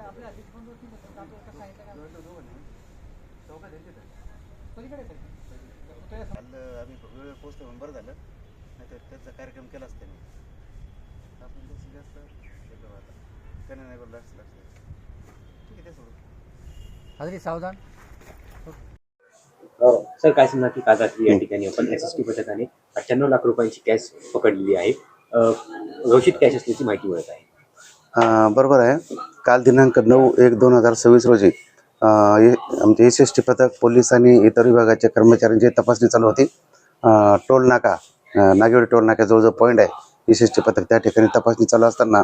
आम्ही वेळ पोहोचतो म्हणून बरं झालं, नाहीतर त्याचा कार्यक्रम केला असता मी. आपण जास्तीत जास्त केलं आता त्याने नाही बरं लक्ष ठीक आहे ते सोडून हजरी सावधान. सर काय सांगणार की काल रात्री या ठिकाणी आपण SST पथकाने 98 लाख रुपयांची कॅश पकडलेली आहे, घोषित कॅश असल्याची माहिती मिळत आहे. बरोबर आहे. काल दिनांक 9/1/2026 रोजी आमचे SST पथक पोलीस आणि इतर विभागाच्या कर्मचाऱ्यांची तपासणी चालू होती. टोल नाका नागेवाडी टोल नाका जवळजवळ पॉईंट आहे. SST पथक त्या ठिकाणी तपासणी चालू असताना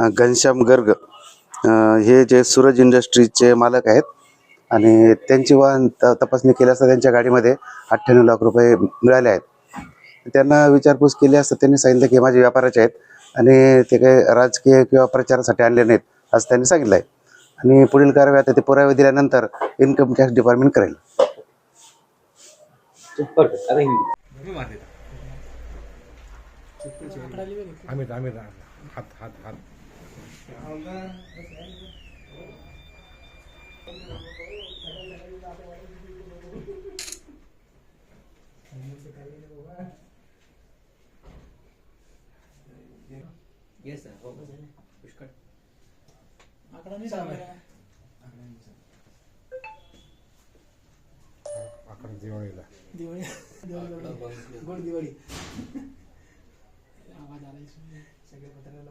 घनश्याम गर्ग हे जे सूरज इंडस्ट्रीजचे मालक आहेत आणि त्यांची वाहन तपासणी केली असता त्यांच्या गाडीमध्ये 98 लाख रुपये मिळाले आहेत. त्यांना विचारपूस केली असता त्यांनी सांगितलं की माझे व्यापाराचे आहेत आणि ते काही राजकीय किंवा प्रचारासाठी आणले नाहीत असं त्यांनी सांगितलं आहे. आणि पुढील कारवाई आता ते पुरावे दिल्यानंतर इन्कम टॅक्स डिपार्टमेंट करेल. येस सर, हो पुष्कळ आकडा नाही आकडा दिवाळीला दिवाळी गोड दिवाळी आवाज आला सगळे पत्राला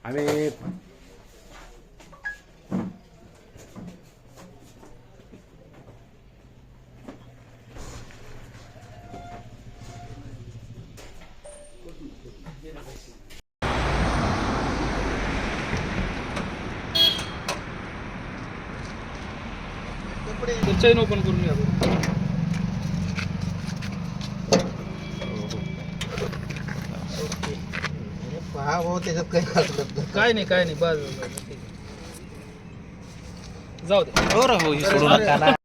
आम्ही चैन ओपन करून घ्या. त्याच्यात काय नाही बस जाऊ दे.